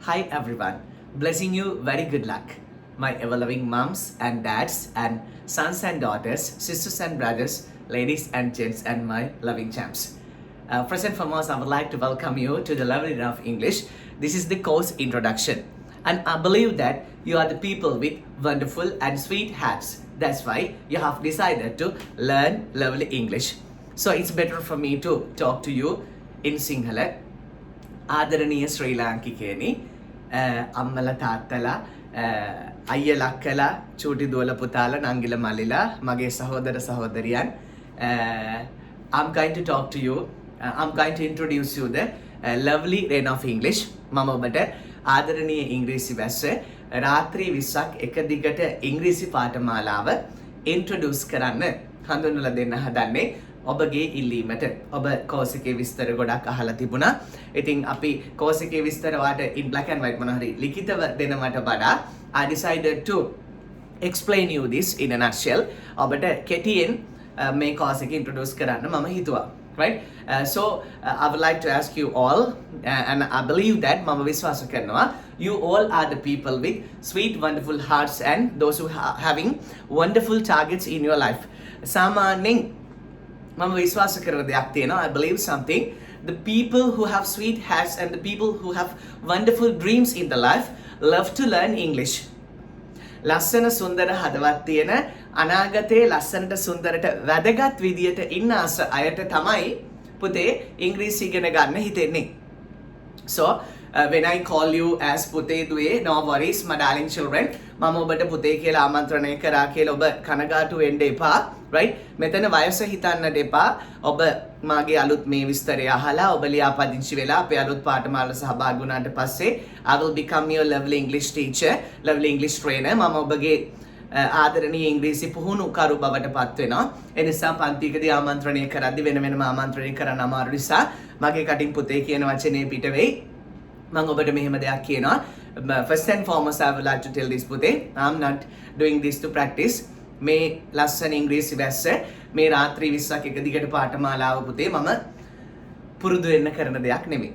Hi everyone, blessing you very good luck. My ever loving moms and dads and sons and daughters, sisters and brothers, ladies and gents, and my loving champs. First and foremost, I would like to welcome you to the Lovely Enough English. This is the course introduction, and I believe that you are the people with wonderful and sweet hearts. That's why you have decided to learn lovely English. So it's better for me to talk to you in Sinhala. ආදරණීය ශ්‍රී ලාංකිකයනි අම්මල තාත්තලා අයියලා අක්කලා චූටි දුවල පුතාලා නංගිල මල්ලිලා මගේ සහෝදර සහෝදරියන් I'm going to talk to you I'm going to introduce you the lovely rain of English මම ඔබට ආදරණීය ඉංග්‍රීසි වැස්ස රාත්‍රී 20ක් එක දිගට ඉංග්‍රීසි පාඨමාලාව introduce කරන්න හඳුන්වලා දෙන්න හදන්නේ ඔබගේ ඉල්ලීමට ඔබ කෝස් එකේ විස්තර ගොඩක් අහලා තිබුණා. ඉතින් අපි කෝස් එකේ විස්තර වාට in black and white මොනවා හරි ලිඛිතව දෙනවට වඩා I decided to explain you this in a nutshell. ඔබට කෙටියෙන් මේ කෝස් එක introduce කරන්න මම හිතුවා. Right? So I would like to ask you all and I believe that මම විශ්වාස කරනවා you all are the people with sweet wonderful hearts and those who are having wonderful targets in your life. සාමාන්‍යයෙන් මම විශ්වාස කරන දෙයක් තියෙනවා. I believe something. The people who have sweet hearts and the people who have wonderful dreams in the life love to learn English. ලස්සන සුන්දර හදවත් තියෙන අනාගතයේ ලස්සනට සුන්දරට වැදගත් විදියට ඉන්න අයට තමයි පුතේ ඉංග්‍රීසි ඉගෙන ගන්න හිතෙන්නේ. So when I call you as පුතේ දුවේ no worries my darling children මම ඔබට පුතේ කියලා ආමන්ත්‍රණය කරා කියලා ඔබ කනගාටු වෙන්න එපා. Right? මෙතන වයස හිතන්නට එපා. ඔබ මාගේ අලුත් මේ විස්තරය අහලා ඔබ ලියාපදිංචි වෙලා අපේ අලුත් පාඨමාලාවට සහභාගී වුණාට පස්සේ I will become your lovely English teacher, lovely English trainer. මම ඔබගේ ආදරණීය ඉංග්‍රීසි පුහුණුකරු බවට පත් වෙනවා. ඒ නිසා පන්තිකදී ආමන්ත්‍රණය කරද්දී වෙන වෙනම ආමන්ත්‍රණය කරන්න අමාරු නිසා මගේ කටින් පුතේ කියන වචනේ පිට වෙයි. මම ඔබට මෙහෙම දෙයක් කියනවා. First and foremost I would like to tell this පුතේ I'm not doing this to practice. මේ ලස්සන ඉංග්‍රීසි වැස්ස මේ රාත්‍රී 20ක් එක දිගට පාඨමාලාව පුතේ මම පුරුදු වෙන්න කරන දෙයක් නෙමෙයි.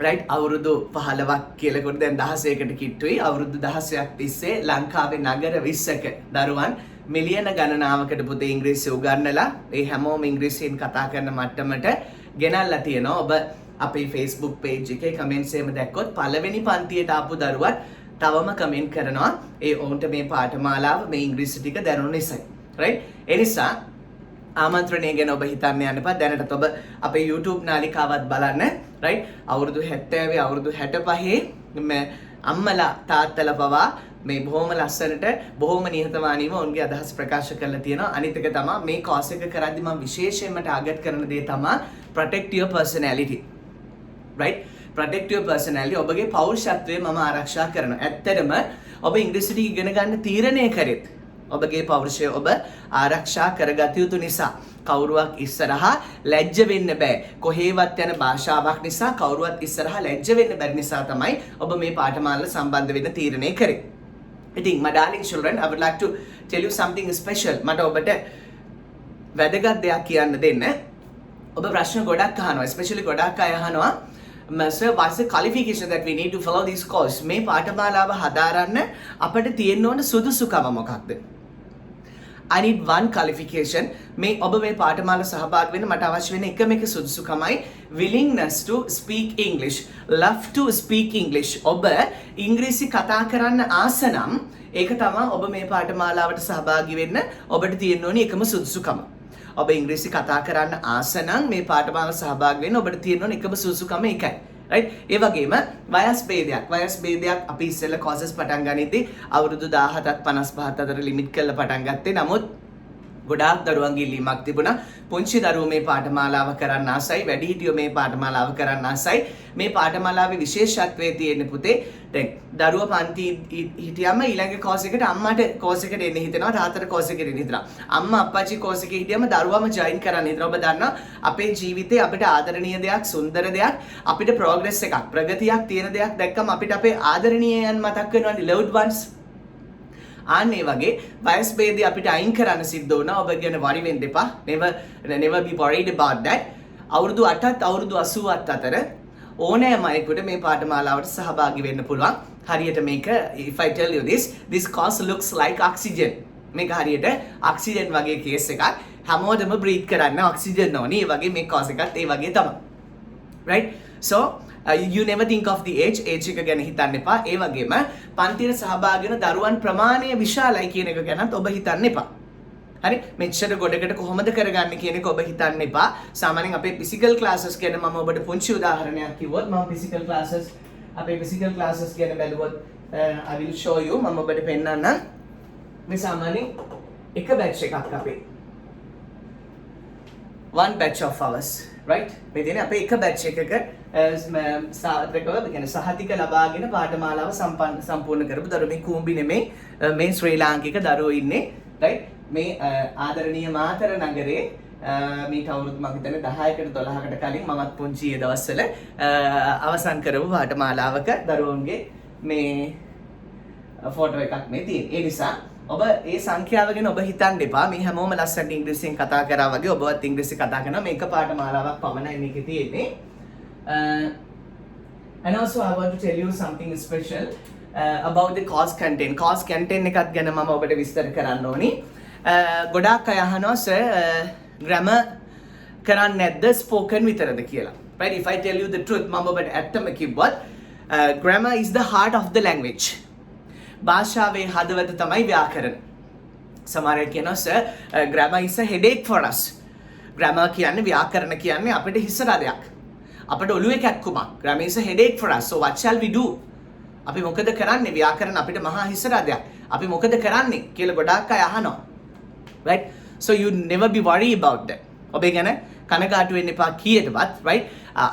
right අවුරුදු 15ක් කියලාකොට දැන් 16කට කිට්ටුයි. අවුරුදු 16ක් තිස්සේ ලංකාවේ නගර 20ක දරුවන් මිලියන ගණනාවකට පුතේ ඉංග්‍රීසි උගන්වලා ඒ හැමෝම ඉංග්‍රීසියෙන් කතා කරන මට්ටමට ගෙනල්ලා තියෙනවා. ඔබ අපේ Facebook page එකේ comments එහෙම දැක්කොත් පළවෙනි පන්තියට ආපු දරුවත් තවම කමෙන්ට් කරනවා ඒ ඔවුන්ට මේ පාඨමාලාව මේ ඉංග්‍රීසි ටික දැනුන නිසා. right? ඒ නිසා ආමන්ත්‍රණය ගැන ඔබ හිතන්න යන්න එපා. දැනටත් ඔබ අපේ YouTube නාලිකාවත් බලන්න. right? අවුරුදු 70 අවුරුදු 65 අම්මලා තාත්තලා පවා මේ බොහොම ලස්සනට බොහොම නිහතමානීව ඔවුන්ගේ අදහස් ප්‍රකාශ කරලා තියෙනවා. අනිත් එක තමයි මේ කෝස් එක කරද්දි මම විශේෂයෙන්ම ටාගට් කරන දේ තමයි protect your personality. right? protect your personality ඔබගේ පෞරුෂත්වය මම ආරක්ෂා කරනවා. ඇත්තටම ඔබ ඉංග්‍රීසි ඉගෙන ගන්න තීරණය කරෙත් ඔබගේ පෞරුෂය ඔබ ආරක්ෂා කරගත යුතු නිසා කවුරුවක් ඉස්සරහා ලැජ්ජ වෙන්න බෑ. කොහේවත් යන භාෂාවක් නිසා කවුරුවත් ඉස්සරහා ලැජ්ජ වෙන්න බැරි නිසා තමයි ඔබ මේ පාඨමාලාවට සම්බන්ධ වෙන්න තීරණය කරේ. ඉතින් my darling children I would like to tell you something special. මට ඔබට වැදගත් දෙයක් කියන්න දෙන්න. ඔබ ප්‍රශ්න ගොඩක් අහනවා. especially ගොඩක් අය අහනවා sir what's the qualification that we need to follow this course මේ පාඨමාලාව හදාරන්න අපිට තියෙන්න ඕන සුදුසුකම මොකක්ද? I need one qualification මේ ඔබ මේ පාඨමාලාව සහභාගී වෙන්න මට අවශ්‍ය වෙන එකම එක සුදුසුකමයි willingness to speak English, love to speak English. ඔබ ඉංග්‍රීසි කතා කරන්න ආස නම් ඒක තමයි ඔබ මේ පාඨමාලාවට සහභාගී වෙන්න ඔබට තියෙන්න ඕනි එකම සුදුසුකම. ඔබ ඉංග්‍රීසි කතා කරන්න ආස නම් මේ පාඨමාලාවට සහභාගී වෙන්න ඔබට තියෙන්න ඕන එකම සුදුසුකම එකයි. right? ඒ වගේම වයස් භේදයක් අපි ඉස්සෙල්ලා courses පටන් ගනිද්දී අවුරුදු 17ත් 55ත් අතර ලිමිට් කරලා පටන් ගත්තේ. නමුත් ගොඩාක් දරුවන්ගේ ඉල්ලීමක් තිබුණා. පුංචි දරුවෝ මේ පාඨමාලාව කරන්න ආසයි, වැඩිහිටියෝ මේ පාඨමාලාව කරන්න ආසයි. මේ පාඨමාලාවේ විශේෂත්වය තියෙන්නේ පුතේ දැන් දරුවා පන්ති හිටියම ඊළඟ කෝස් එකට අම්මාට කෝස් එකට එන්න හිතෙනවා, තාත්තට කෝස් එකට එන්න හිතනවා. අම්මා අප්පච්චි කෝස් එකේ හිටියම දරුවම ජොයින් කරන්න හිතනවා. ඔබ දන්නවා අපේ ජීවිතේ අපිට ආදරණීය දෙයක්, සුන්දර දෙයක්, අපිට ප්‍රෝග්‍රස් එකක්, ප්‍රගතියක් තියෙන දෙයක් දැක්කම අපිට අපේ ආදරණීයයන් මතක් වෙනවානේ, loved ones. ආන්නේ වගේ වයස් ભેදය අපිට අයින් කරන්න සිද්ධ වුණා. ඔබ ගැන worry වෙන්න එපා. never be worried about that. අවුරුදු 8ත් අවුරුදු 80ත් අතර ඕනෑම අයෙකුට මේ පාඨමාලාවට සහභාගී වෙන්න පුළුවන්. හරියට මේක if I tell you this course looks like oxygen. මේක හරියට ඔක්සිජන් වගේ කේස් එකක්. හැමෝටම බ්‍රීත් කරන්න ඔක්සිජන් ඕනේ. ඒ වගේ මේ course එකත් ඒ වගේ තමයි. right? So you never think of the age එක ගැන හිතන්න එපා. ඒ වගේම පන්තියට සහභාගී වෙන දරුවන් ප්‍රමාණය විශාලයි කියන එක ගැනත් ඔබ හිතන්න එපා. හරි? මෙච්චර ගොඩකට කොහොමද කරගන්නේ කියන එක ඔබ හිතන්න එපා. සාමාන්‍යයෙන් අපේ physical classes ගැන මම ඔබට පුංචි උදාහරණයක් කිව්වොත් මම physical classes ගැන බැලුවොත් I will show you මම ඔබට පෙන්නන්නම්. මේ සාමාන්‍යයෙන් එක batch එකක් අපේ one batch of hours, right? මේ තියෙන අපේ එක batch එකක සාර්ථකව කියන්නේ සහතික ලබාගෙන පාඨමාලාව සම්පූර්ණ කරපු දරුවෝ මේ කූඹි නෙමෙයි මේ ශ්‍රී ලාංකික දරුවෝ ඉන්නේ, right? මේ ආදරණීය මාතර නගරේ මීට අවුරුදු මම හිතන්නේ 10කට 12කට කලින් මමත් පුංචි ඒ දවස්වල අවසන් කරපු පාඨමාලාවක දරුවන්ගේ මේ ෆොටෝ එකක් මේ තියෙන. ඒ නිසා ඔබ ඒ සංඛ්‍යාව ගැන ඔබ හිතන්න එපා. මේ හැමෝම ලස්සනට ඉංග්‍රීසියෙන් කතා කරා වගේ ඔබවත් ඉංග්‍රීසි කතා කරනවා. මේක පාඨමාලාවක් පමණයි මේකේ තියෙන්නේ. And also I want to tell you something special about the course content. Course content එකත් ගැන මම ඔබට විස්තර කරන්න ඕනි. ගොඩාක් අය අහනවා සර් grammar කරන්නේ නැද්ද spoken විතරද කියලා. Right? If I tell you the truth මම ඔබට ඇත්තම කිව්වොත් grammar is the heart of the language. භාෂාවේ හදවත තමයි ව්‍යාකරණ. සමහර අය කියනවා sir grammar is a headache for us. grammar කියන්නේ ව්‍යාකරණ කියන්නේ අපිට හිසරදයක්. අපිට ඔළුවේ කැක්කුමක්. grammar is a headache for us. So what shall we do? අපි මොකද කරන්නේ? ව්‍යාකරණ අපිට මහා හිසරදයක්. අපි මොකද කරන්නේ කියලා ගොඩාක් අය අහනවා. Right? So you never be worried about that. ඔබ ගැන කනගාටු වෙන්න එපා කීයටවත්. Right?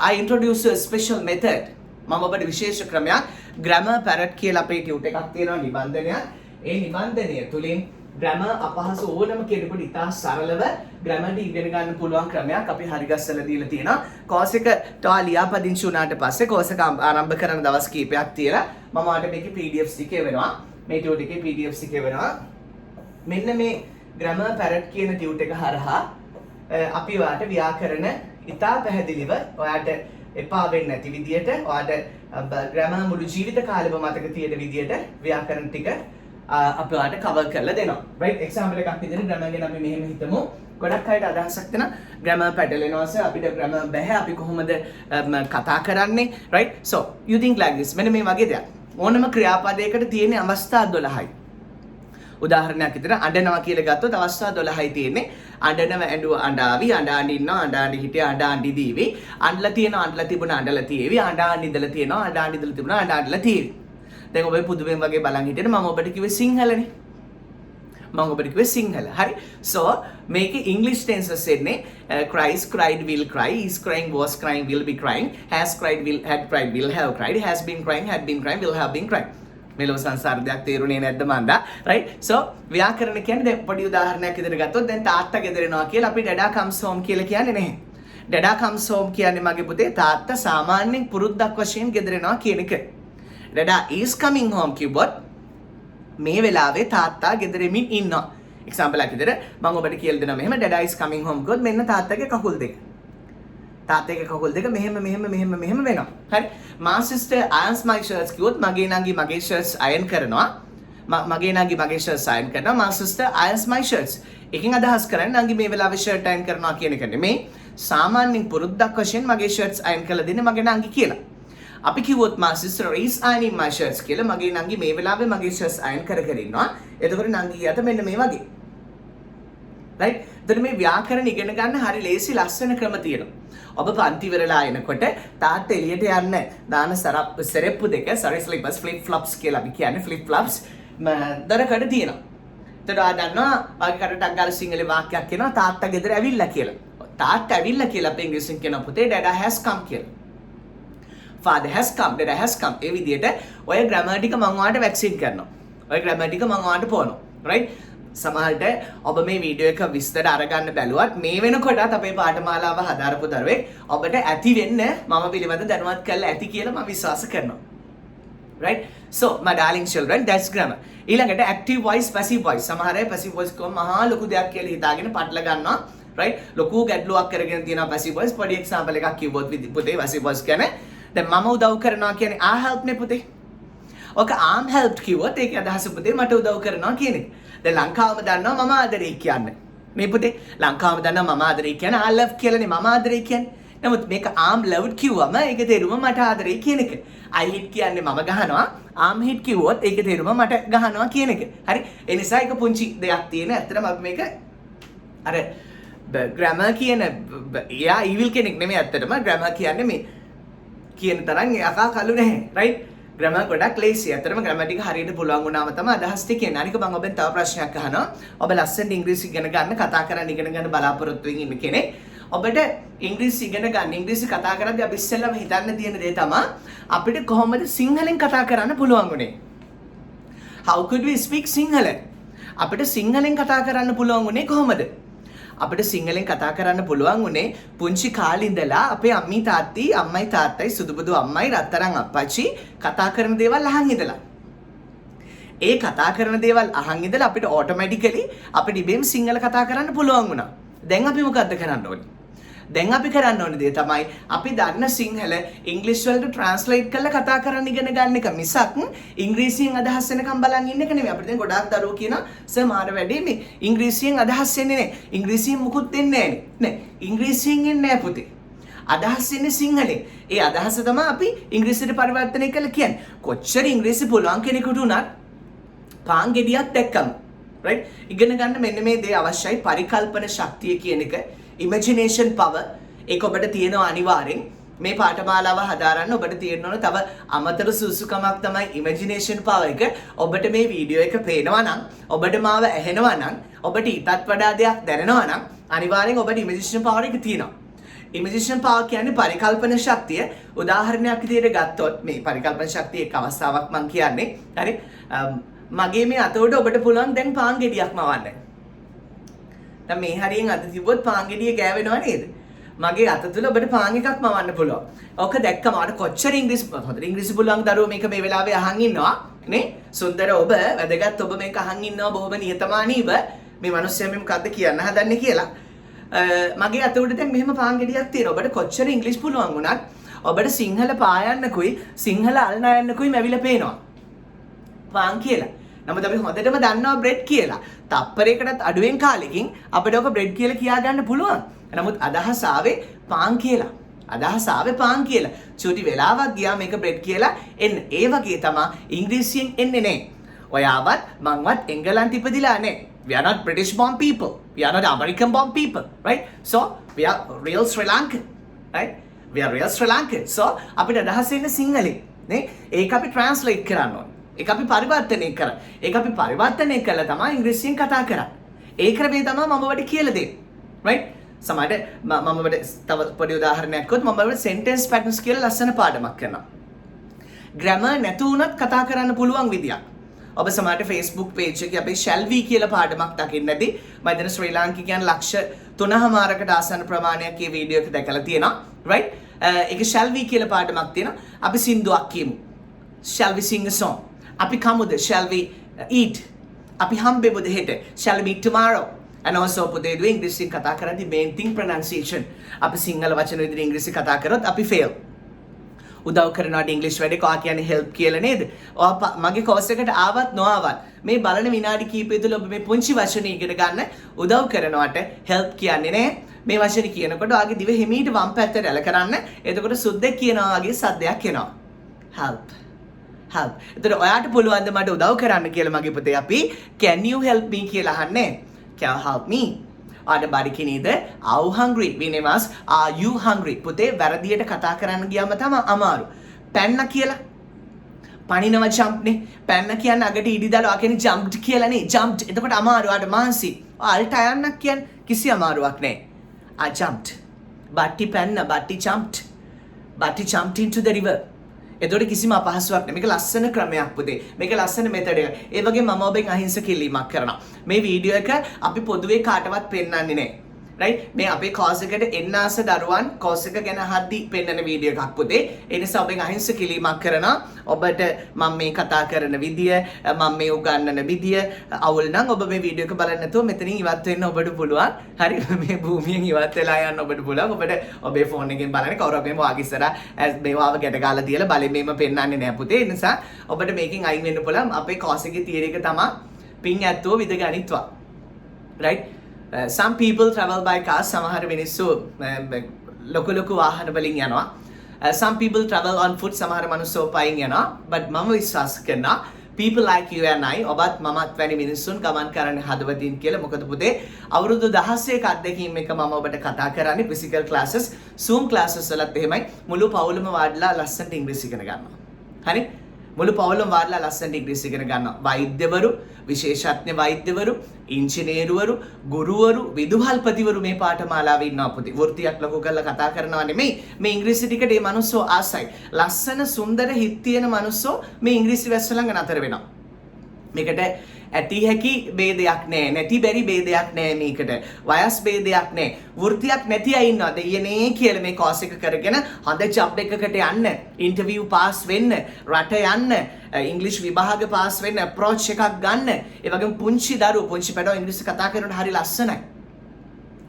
I introduce a special method. මම ඔබට විශේෂ ක්‍රමයක් grammar parrot කියලා අපේ ටියුට් එකක් තියෙනවා නිබන්ධනයක්. ඒ නිබන්ධනය තුලින් grammar අපහසු ඕනම කෙනෙකුට ඉතා සරලව grammar ඉගෙන ගන්න පුළුවන් ක්‍රමයක් අපි හරිගස්සලා දීලා තියෙනවා. course එක තව ලියාපදිංචි වුණාට පස්සේ course එක ආරම්භ කරන දවස් කිහිපයක් තියලා මම ඔයාලට මේකේ PDFs ටික එවනවා. මේ ටියුට් එකේ PDFs ටික එවනවා. මෙන්න මේ grammar parrot කියන ටියුට් එක හරහා අපි ඔයාලට ව්‍යාකරණ ඉතා පැහැදිලිව ඔයාලට එපා වෙන්නේ නැති විදියට ඔයාලට grammar මුළු ජීවිත කාලෙම මතක තියෙන විදියට ව්‍යාකරණ ටික අපි ඔයාලට කවර් කරලා දෙනවා. right? example එකක් විදිහට grammar ගැන අපි මෙහෙම හිතමු. ගොඩක් අයට අදහසක් තියෙනවා grammar පැටලෙනවා සර් අපිට grammar බැහැ අපි කොහොමද කතා කරන්නේ, right? so you think like this. මෙන්න මේ වගේ දෙයක්. ඕනම ක්‍රියාපදයකට තියෙන අවස්ථා 12යි. උදාහරණයක් විදිහට අඬනවා කියලා ගත්තොත් අවස්ථා 12යි තියෙන්නේ. අඬනව ඇඬුව අඬාවි, අඬාඬ ඉන්නවා, අඬාඬ හිටියා, අඬාඬ දීවි, අඬලා තියෙනවා, අඬලා තිබුණා, අඬලා තියේවි, අඬාඬ ඉඳලා තියෙනවා, අඬාඬ ඉඳලා තිබුණා, අඬාඬලා තියේවි. දැන් ඔබ පුදුමෙන් වගේ බලන් හිටියට මම ඔබට කිව්වේ සිංහලනේ. මම ඔබට කිව්වේ සිංහල. හරි. so මේකේ English tenses එන්නේ cries, cried, will cry, is crying, was crying, will be crying, has cried, will had cried, will have cried, has been crying, had been crying, will have been crying. මෙලොව සංසාර දෙයක් තේරුනේ නැද්ද මන්දා, right? so ව්‍යාකරණ කියන්නේ දැන් පොඩි උදාහරණයක් විදිහට ගත්තොත් දැන් තාත්තා ගෙදර එනවා කියලා අපි ඩැඩා comes home කියලා කියන්නේ නැහැ. ඩැඩා comes home කියන්නේ මගේ පුතේ තාත්තා සාමාන්‍යයෙන් පුරුද්දක් වශයෙන් ගෙදර එනවා කියන එක. ඩැඩා is coming home කිව්වොත් මේ වෙලාවේ තාත්තා ගෙදර එමින් ඉන්නවා. example එකක් විදිහට මම ඔබට කියලා දෙනවා මෙහෙම ඩැඩා is coming home කිව්වොත් මෙන්න තාත්තගේ කකුල් දෙක. තාත්තගේ කකුල් දෙක මෙහෙම වෙනවා. හරි. my sister irons my shirts කිව්වොත් මගේ නංගි මගේ shirts iron කරනවා. මගේ නංගි මගේ shirts iron කරනවා. my sister irons my shirts. එකකින් අදහස් කරන්නේ නංගි මේ වෙලාවේ shirt iron කරනවා කියන එක නෙමෙයි. සාමාන්‍යයෙන් පුරුද්දක් වශයෙන් මගේ shirts iron කරලා දෙන්නේ මගේ නංගි කියලා. අපි කිව්වොත් my sister is ironing my shirts කියලා මගේ නංගි මේ වෙලාවේ මගේ shirts iron කර ඉන්නවා. එතකොට නංගි යට මෙන්න මේ වගේ. right? එතකොට මේ ව්‍යාකරණ ඉගෙන ගන්න හරි ලේසි ලස්සන ක්‍රම තියෙනවා. ඔබ පන්ති ඉවරලා එනකොට තාත්තා එළියට යන්න දාන සරප්පු දෙක slippers flip flops කියලා අපි කියන්නේ flip flops දරකඩ තියෙනවා. එතකොට ආ දන්නවා ආගේ කරටක් ගාලා සිංහලේ වාක්‍යයක් කියනවා තාත්තා ගෙදර ඇවිල්ලා කියලා. තාත්තා ඇවිල්ලා කියලා අපි ඉංග්‍රීසියෙන් කියන පුතේ dad has come කියලා. father has come, dad has come. ඒ විදිහට ඔය grammar ටික මම ඔයාලට වැක්සින් කරනවා. ඔය grammar ටික මම ඔයාලට පොවනවා. right? සමහරට ඔබ මේ වීඩියෝ එක විස්තර අරගන්න බැලුවත් මේ වෙනකොටත් අපේ පාඨමාලාව හදාරපු දරුවෙක් ඔබට ඇති වෙන්න මම පිළිබඳ දැනුවත් කරලා ඇති කියලා මම විශ්වාස කරනවා. right? so my darling children, that's grammar. ඊළඟට active voice, passive voice. සමහර අය passive voice කොහොම මහා ලොකු දෙයක් කියලා හිතාගෙන පටල ගන්නවා. right? ලොකු ගැටලුවක් කරගෙන තියෙනවා passive voice. පොඩි example එකක් කිව්වොත් පුතේ passive voice කියන්නේ දැන් මම උදව් කරනවා කියන්නේ I help නේ පුතේ. ඔක I'm helped කිව්වොත් ඒක අදහස පුතේ මට උදව් කරනවා කියන එක. දැන් ලංකාවම දන්නවා මම ආදරේ කියන්නේ. මේ පුතේ ලංකාවම දන්නවා මම ආදරේ කියන්නේ I love කියලානේ මම ආදරේ කියන්නේ. නමුත් මේක I'm loved කිව්වම ඒක තේරුම මට ආදරේ කියන එක. I hit කියන්නේ මම ගහනවා. I'm hit කිව්වොත් ඒක තේරුම මට ගහනවා කියන එක. හරි? ඒ නිසා ඒක පුංචි දෙයක් තියෙන. ඇත්තටම අපි මේක අර grammar කියන එයා evil කෙනෙක් නෙමෙයි ඇත්තටම. grammar කියන්නේ මේ කියන තරම් යකා කළු නැහැ. right? grammar ගොඩක් ලේසි. ඇත්තටම grammar ටික හරියට පුළුවන් වුණාම තමයි අදහස් ටික එන්නේ. අනික මම ඔබෙන් තව ප්‍රශ්නයක් අහනවා. ඔබ ලස්සනට ඉංග්‍රීසි ඉගෙන ගන්න කතා කරන්න ඉගෙන ගන්න බලාපොරොත්තු වෙමින් ඉන්න කෙනෙක්. ඔබට ඉංග්‍රීසි ඉගෙන ගන්න ඉංග්‍රීසි කතා කරද්දී අපි ඉස්සෙල්ලාම හිතන්න තියෙන දේ තමයි අපිට කොහොමද සිංහලෙන් කතා කරන්න පුළුවන් උනේ? How could we speak Sinhala? අපිට සිංහලෙන් කතා කරන්න පුළුවන් උනේ කොහොමද? අපිට සිංහලෙන් කතා කරන්න පුළුවන් උනේ පුංචි කාලේ ඉඳලා අපේ අම්මයි තාත්තයි සුදුබුදු අම්මයි රත්තරන් අප්පච්චි කතා කරන දේවල් අහන් ඉඳලා. ඒ කතා කරන දේවල් අහන් ඉඳලා අපිට ඔටෝමැටිකලි අපිට ඉබේම සිංහල කතා කරන්න පුළුවන් වුණා. දැන් අපි මොකද්ද කරන්න ඕනේ? දැන් අපි කරන්න ඕනේ දේ තමයි අපි දන්න සිංහල ඉංග්‍රීසි වලට ට්‍රාන්ස්ලේට් කරලා කතා කරන්න ඉගෙන ගන්න එක මිසක් ඉංග්‍රීසියෙන් අදහස් වෙනකම් බලන් ඉන්න එක නෙමෙයි. අපිට දැන් ගොඩාක් දරුවෝ කියනවා සර් මාර වැඩේ මේ ඉංග්‍රීසියෙන් අදහස් එන්නේ නැහැ. ඉංග්‍රීසියෙන් මුකුත් දෙන්නේ නැහැ නේ. ඉංග්‍රීසියෙන් එන්නේ නැහැ පුතේ. අදහස් එන්නේ සිංහලෙන්. ඒ අදහස තමයි අපි ඉංග්‍රීසියට පරිවර්තනය කළ කියන්නේ. කොච්චර ඉංග්‍රීසි පුළුවන් කෙනෙකුට උනත් පාන් ගෙඩියක් දැක්කම right ඉගෙන ගන්න මෙන්න මේ දේ අවශ්‍යයි. පරිකල්පන ශක්තිය කියන එක imagination power ඒක ඔබට තියෙනවා අනිවාර්යෙන්. මේ පාඨමාලාව හදාරන්න ඔබට තියෙන්න ඕන තව අමතර සුසුකමක් තමයි imagination power එක. ඔබට මේ වීඩියෝ එක පේනවා නම් ඔබට මාව ඇහෙනවා නම් ඔබට ඊටත් වඩා දෙයක් දැනෙනවා නම් අනිවාර්යෙන් ඔබට imagination power එක තියෙනවා. imagination power කියන්නේ පරිකල්පන ශක්තිය. උදාහරණයක් විදිහට ගත්තොත් මේ පරිකල්පන ශක්තිය එක් අවස්ථාවක් මම කියන්නේ. හරි මගේ මේ අත උඩ ඔබට පුළුවන් දැන් පාන් ගෙඩියක් මවන්න. දැන් මේ හරියෙන් අත තිබ්බොත් පාන් ගෙඩිය ගෑවෙනව නේද? මගේ අත තුල ඔබට පාන් එකක් මවන්න පුළුවන්. ඔක දැක්කම අර කොච්චර ඉංග්‍රීසි පුළුවන් දරුවෝ මේක මේ වෙලාවේ අහන් ඉන්නවා නේ? සුන්දර ඔබ වැදගත් ඔබ මේක අහන් ඉන්නවා බොහොම නිහතමානීව මේ මිනිස්සයා මේ මොකද්ද කියන්න හදන්නේ කියලා. මගේ අත උඩ දැන් මෙහෙම පාන් ගෙඩියක් තියෙනවා. ඔබට කොච්චර ඉංග්‍රීසි පුළුවන් වුණත් ඔබට සිංහල පායන්නකුයි සිංහල අල්නයන්නකුයි මැවිලා පේනවා. පාන් කියලා. නමුත් අපි හොඳටම දන්නවා බ්‍රෙඩ් කියලා. තප්පරයකටත් අඩුවෙන් කාලෙකින් අපිට ඔක බ්‍රෙඩ් කියලා කියා ගන්න පුළුවන්. නමුත් අදහස ආවේ පාන් කියලා. අදහස ආවේ පාන් කියලා. චූටි වෙලාවක් ගියා මේක බ්‍රෙඩ් කියලා එන්න. ඒ වගේ තමයි ඉංග්‍රීසියෙන් එන්නේ නැහැ. ඔයාවත් මංවත් එංගලන්ත ඉපදිලා නැහැ. We are not British born people. We are not American born people, right? So we are real Sri Lankan, right? We are real Sri Lankan. So අපිට අදහස එන්නේ සිංහලෙන්. නේ? ඒක අපි translate කරන්න ඕනේ. ඒක අපි පරිවර්තනය කරා. ඒක අපි පරිවර්තනය කළා තමයි ඉංග්‍රීසියෙන් කතා කරන්නේ. ඒ ක්‍රමය තමයි මම ඔබට කියලා දෙන්නේ. right? සමහරට මම ඔබට තව පොඩි උදාහරණයක් කිව්වොත් මම ඔබට sentence patterns කියලා ලස්සන පාඩමක් කරනවා. grammar නැතු වුණත් කතා කරන්න පුළුවන් විදියක්. ඔබ සමහරට Facebook page එකේ අපි shall we කියලා පාඩමක් දකින්න ඇති. මම හිතන ශ්‍රී ලාංකිකයන් ලක්ෂ 3මාරකට ආසන්න ප්‍රමාණයක් මේ වීඩියෝ එක දැකලා තියෙනවා. right? ඒක shall we කියලා පාඩමක් තියෙනවා. අපි සින්දුවක් කියමු. Shall we sing a song? අපි කමුද? Shall we eat? අපි හම්බෙමුද හෙට? Shall we meet tomorrow? And also පුතේ දුවේ ඉංග්‍රීසියෙන් කතා කරද්දී main thing pronunciation. අපි සිංහල වචන විදිහට ඉංග්‍රීසි කතා කරොත් අපි fail. උදව් කරනවාට ඉංග්‍රීසි වැඩේ කා කියන්නේ help කියලා නේද? ඔයා මගේ course එකට ආවත් නොආවත් මේ බලන විනාඩි කිහිපය තුළ ඔබ මේ පුංචි වචන ඉගෙන ගන්න උදව් කරනවාට help කියන්නේ නෑ. මේ වචන කියනකොට ඔයාගේ දිව හිමීට වම් පැත්තට ඇල කරන්න. එතකොට සුද්දෙක් කියනවා වගේ සද්දයක් එනවා. help. help. එතකොට ඔයාට පුළුවන් ද මට උදව් කරන්න කියලා මගේ පුතේ අපි can you help me කියලා අහන්නේ. Can you help me? ආඩ බඩිකි නේද? Are you hungry? We name us are you hungry? පුතේ වැරදියට කතා කරන්න ගියාම තමයි අමාරු. පැන්න කියලා පණිනව jump නේ. පැන්න කියන්නේ අගට ඉඩි දාලා කියන්නේ jumped කියලා නේ. jumped. එතකොට අමාරු. ආඩ මාන්සි. අල්ට යන්නක් කියන්නේ කිසි අමාරුවක් නැහැ. I jumped. බට්ටි පැන්න. බට්ටි jumped. බට්ටි jumped into the river. එතකොට කිසිම අපහසුයක් නැහැ. මේක ලස්සන ක්‍රමයක් පුතේ. මේක ලස්සන මෙතඩ් එක. ඒ වගේ මම ඔබෙන් අහිංසක ඉල්ලීමක් කරනවා. මේ වීඩියෝ එක අපි පොදුවේ කාටවත් පෙන්නන්නේ නැහැ. right මේ අපේ course එකට එන්න ආස දරුවන් course එක ගැන අහද්දි පෙන්නන වීඩියෝ එකක් පුතේ ඒ නිසා ඔබෙන් අහිංසක කිලීමක් කරනවා ඔබට මම මේ කතා කරන විදිය මම මේ උගන්වන විදිය අවුල් නම් ඔබ මේ වීඩියෝ එක බලන්න නැතුව මෙතනින් ඉවත් වෙන්න ඔබට පුළුවන් හරි මේ භූමියෙන් ඉවත් වෙලා යන්න ඔබට පුළුවන් ඔබට ඔබේ ෆෝන් එකෙන් බලන්න කවුරුත් මේ වාගේ ඉස්සරහ මේවාව ගැට ගාලා තියලා බලෙන් මේම පෙන්නන්නේ නැහැ පුතේ ඒ නිසා ඔබට මේකෙන් අයින් වෙන්න පුළුවන් අපේ course එකේ තියෙන එක තමයි පින් ඇත්තෝ විද ගණිත්වා right some people travel by car සමහර මිනිස්සු ලොකු වාහන වලින් යනවා some people travel on foot සමහර මිනිස්සු පයින් යනවා but මම විශ්වාස කරනවා people like you and I ඔබත් මමත් වැනි මිනිස්සුන් ගමන් කරන්නේ හදවතින් කියලා මොකද පුතේ අවුරුදු 16ක අත්දැකීම් එක මම ඔබට කතා කරන්නේ physical classes zoom classes වලත් එහෙමයි මුළු පවුලම වාඩිලා ලස්සනට ඉංග්‍රීසි ඉගෙන ගන්නවා හරි මුළු පවුලම වාඩිලා ලස්සනට ඉංග්‍රීසි ඉගෙන ගන්නවා වෛද්‍යවරු විශේෂඥ වෛද්‍යවරු ඉංජිනේරුවරු ගුරුවරු විදුහල්පතිවරු මේ පාඨමාලාවේ ඉන්නවා පුතේ වෘත්තියක් ලොකු කරලා කතා කරනවා නෙමෙයි මේ ඉංග්‍රීසි ටිකට මේ මිනිස්සු ආසයි ලස්සන සුන්දර හිත් තියෙන මිනිස්සු මේ ඉංග්‍රීසි වැස්ස ළඟ නතර වෙනවා මේකට ඇති හැකි ભેදයක් නැහැ නැති බැරි ભેදයක් නැහැ මේකට වයස් ભેදයක් නැහැ වෘත්තියක් නැති අය ඉන්නවා දෙයනේ කියලා මේ course එක කරගෙන හොඳ job එකකට යන්න interview pass වෙන්න රට යන්න ඉංග්‍රීසි විභාග පාස් වෙන්න approach එකක් ගන්න ඒ වගේම පුංචි දරුවෝ පුංචි පැටවෝ ඉංග්‍රීසි කතා කරනකොට හරි ලස්සනයි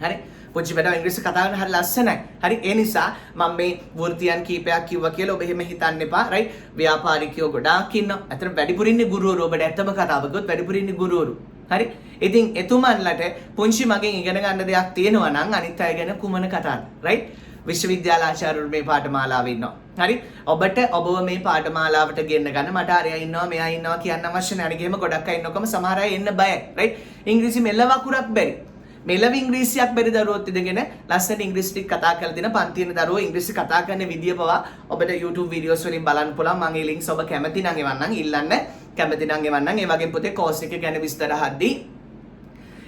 හරි පුංචි පැටවෝ ඉංග්‍රීසි කතා කරන හරි ලස්සනයි හරි ඒ නිසා මම මේ වෘත්තියන් කීපයක් කිව්වා කියලා ඔබ එහෙම හිතන්න එපා right ව්‍යාපාරිකයෝ ගොඩාක් ඉන්නවා අතන වැඩිපුර ඉන්නේ ගුරුවරු ඔබට ඇත්තම කතාව කිව්වොත් වැඩිපුර ඉන්නේ ගුරුවරු හරි ඉතින් එතුමන්ලට පුංචි මගෙන් ඉගෙන ගන්න දෙයක් තියෙනවා නම් අනිත් අය ගැන කුමන කතාවද right විශ්වවිද්‍යාල ආචාර්යවරු මේ පාඨමාලාවේ ඉන්නවා. හරි? ඔබට ඔබව මේ පාඨමාලාවට ගෙන්න ගන්න මට අරයා ඉන්නවා මෙයා ඉන්නවා කියන්න අවශ්‍ය නැහැ. අනිගේම ගොඩක් අය ඉන්නකොම සමහර අය එන්න බයයි. right? ඉංග්‍රීසි මෙල්ල වකුරක් බැරි. මෙලව ඉංග්‍රීසියක් බැරි දරුවොත් ඉඳගෙන ලස්සන ඉංග්‍රීසි ටික කතා කරලා දෙන පන්තියේ දරුවෝ ඉංග්‍රීසි කතා කරන විදිය පවා ඔබට YouTube වීඩියෝස් වලින් බලන්න පුළුවන්. මම ඒ ලින්ක්ස් ඔබ කැමති නම් එවන්නම් ඉල්ලන්න. කැමති නම් එවන්නම්. ඒ වගේම පොතේ කෝස් එක ගැන විස්තර අහද්දී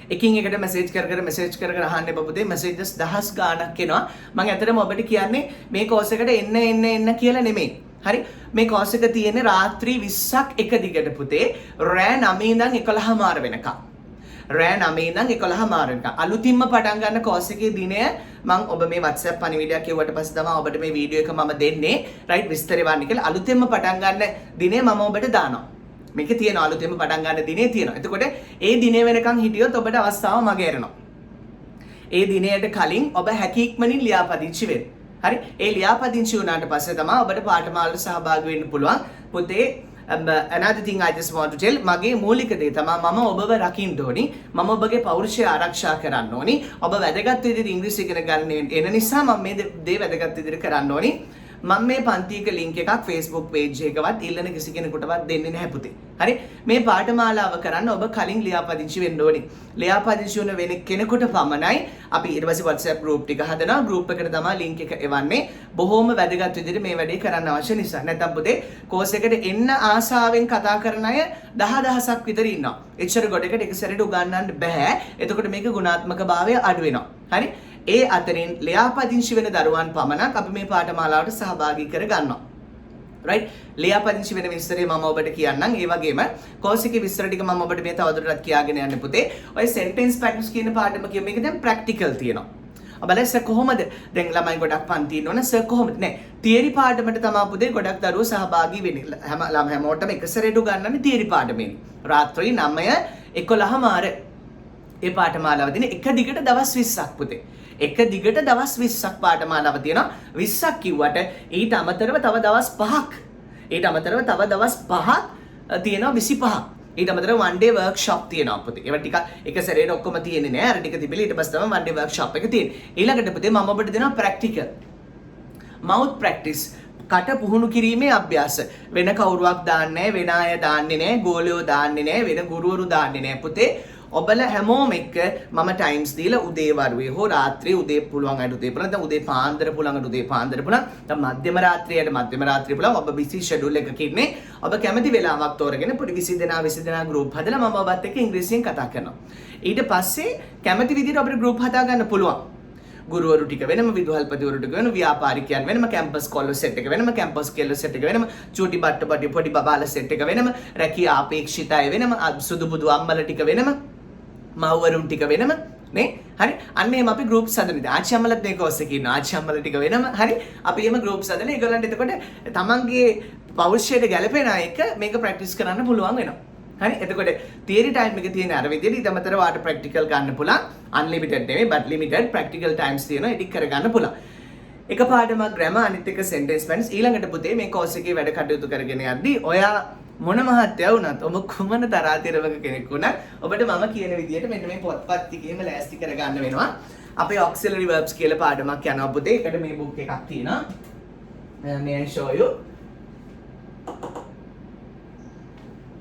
එකින් එකට මැසේජ් කර කර අහන්න එපා පුතේ මැසේජස් දහස් ගාණක් එනවා මම ඇත්තටම ඔබට කියන්නේ මේ කෝස් එකට එන්න කියලා නෙමෙයි හරි මේ කෝස් එක තියෙන්නේ රාත්‍රී 20ක් එක දිගට පුතේ රෑ 9 ඉඳන් 11:00 වෙනකම් රෑ 9 ඉඳන් 11:00 වෙනකම් අලුතින්ම පටන් ගන්න කෝස් එකේ දිනය මම ඔබ මේ WhatsApp පණිවිඩයක් කියුවට පස්සේ තමයි ඔබට මේ වීඩියෝ එක මම දෙන්නේ රයිට් විස්තරේ වන්න කියලා අලුතින්ම පටන් ගන්න දිනේ මම ඔබට දානවා මේක තියෙන අලුතෙන්ම පටන් ගන්න දිනේ තියෙනවා. එතකොට ඒ දිනේ වෙනකන් හිටියොත් ඔබට අවස්ථාව මගහැරෙනවා. ඒ දිනයට කලින් ඔබ හැකි ඉක්මනින් ලියාපදිංචි වෙන්න. හරි? ඒ ලියාපදිංචි වුණාට පස්සේ තමයි ඔබට පාඨමාලාවට සහභාගී වෙන්න පුළුවන්. පුතේ another thing I just want to tell මගේ මූලික දේ තමයි මම ඔබව රකින්න ඕනි. මම ඔබගේ පෞරුෂය ආරක්ෂා කරන්න ඕනි. ඔබ වැදගත් විදිහට ඉංග්‍රීසි ඉගෙන ගන්න එන නිසා මම මේ දේ වැදගත් විදිහට කරන්න ඕනි. මම මේ පන්තියක ලින්ක් එකක් Facebook page එකකවත් ඉල්ලන කිසි කෙනෙකුටවත් දෙන්නේ නැහැ පුතේ. හරි? මේ පාඨමාලාව කරන්න ඔබ කලින් ලියාපදිංචි වෙන්න ඕනේ. ලියාපදිංචි වෙන වෙන කෙනෙකුට පමණයි අපි ඊට පස්සේ WhatsApp group ටික හදනවා. group එකට තමයි link එක එවන්නේ. බොහොම වැදගත් විදිහට මේ වැඩේ කරන්න අවශ්‍ය නිසා. නැත්නම් පුතේ course එකට එන්න ආසාවෙන් කතා කරන අය 10000ක් විතර ඉන්නවා. එච්චර ගොඩකට එක සැරේට උගන්වන්න බෑ. එතකොට මේක ගුණාත්මක භාවය අඩු වෙනවා. හරි? ඒ අතරින් ලියාපදිංචි වෙන දරුවන් පමණක් අපි මේ පාඨමාලාවට සහභාගී කර ගන්නවා. right? ලියාපදිංචි වෙන විස්තරය මම ඔබට කියන්නම්. ඒ වගේම course එකේ විස්තර ටික මම ඔබට මේ තවදුරටත් කියාගෙන යන්න පුතේ. ඔය sentence patterns කියන පාඩම කියමු. මේක දැන් practical තියෙනවා. ඔබලා සර් කොහොමද? දැන් ළමයි ගොඩක් පන්ති ඉන්නවනේ සර් කොහොමද? නෑ. තියරි පාඩමට තමයි පුතේ ගොඩක් දරුවෝ සහභාගී වෙන්නේ. හැමෝටම එක සැරේට උගන්වන්නේ තියරි පාඩමෙන්. රාත්‍රී 9:11 ඒ පාඨමාලාව දින එක දිගට දවස් 20ක් පුතේ. එක දිගට දවස් 20ක් පාඨමාලාව තියෙනවා 20ක් කිව්වට ඊට අමතරව තව දවස් 5ක් තියෙනවා 25ක් ඊට අමතරව one day workshop තියෙනවා පුතේ ඒවා ටික එක සැරේට ඔක්කොම තියෙන්නේ නෑ අර ටික තිබිලි ඊට පස්සේ තමයි one day workshop එක තියෙන්නේ ඊළඟට පුතේ මම ඔබට දෙනවා practical mouth practice කට පුහුණු කිරීමේ අභ්‍යාස වෙන කවුරුවක් දාන්නේ නෑ වෙන අය දාන්නේ නෑ ගෝලියෝ දාන්නේ නෑ වෙන ගුරුවරු දාන්නේ නෑ පුතේ ඔබල හැමෝම එක්ක මම ටයිම්ස් දීලා උදේ වරුවේ හෝ රාත්‍රියේ උදේ පුළුවන් අයට උදේ පුළුවන් දැන් උදේ පාන්දර පුළුවන් උදේ පාන්දර පුළුවන් දැන් මධ්‍යම රාත්‍රියේ පුළුවන් ඔබ බිසි ෂෙඩියුල් එකක ඉන්නේ ඔබ කැමති වෙලාවක් තෝරගෙන පොඩි 20 දෙනා ගෲප් හදලා මම ඔබත් එක්ක ඉංග්‍රීසියෙන් කතා කරනවා ඊට පස්සේ කැමති විදිහට අපිට ගෲප් හදා ගන්න පුළුවන් ගුරුවරු ටික වෙනම විදුහල්පතිවරු ටික වෙනම ව්‍යාපාරිකයන් වෙනම කැම්පස් කොල්ල සෙට් එක වෙනම කැම්පස් කෙල්ල සෙට් එක වෙනම චූටි බට්ටපටි පොඩි බබාලා සෙට් එක වෙනම රැකියා අපේක්ෂිත අය වෙනම සුදු බුදු අම්මලා ටික වෙනම මව්වරුන් ටික වෙනම නේ හරි අන්න එහෙම අපි groups හදන ඉතින් ආච්චි අම්මලාත් මේ course එකේ ඉන්නවා ආච්චි අම්මලා ටික වෙනම හරි අපි එහෙම groups හදලා ඒගොල්ලන්ට එතකොට තමන්ගේ පෞරුෂයට ගැලපෙන එක මේක practice කරන්න පුළුවන් වෙනවා හරි එතකොට theory time එක තියෙන අර විදිහට ඊට අමතරව වාට practical ගන්න පුළුවන් unlimited නෙමෙයි but limited practical times තියෙනවා edit කර ගන්න පුළුවන් එක පාඩමක් grammar අනිත් එක sentence patterns ඊළඟට පුතේ මේ course එකේ වැඩ කටයුතු කරගෙන යද්දී ඔයා මොන මහත්ය වුණත් ඔබ කුමන තරාතිරවක කෙනෙක් වුණත් ඔබට මම කියන විදිහට මෙන්න මේ පොත්පත් ටිකේම ලෑස්ති කර ගන්න වෙනවා අපේ auxiliary verbs කියලා පාඩමක් යනවා පුතේ ඒකට මේ book එකක් තියෙනවා may I show you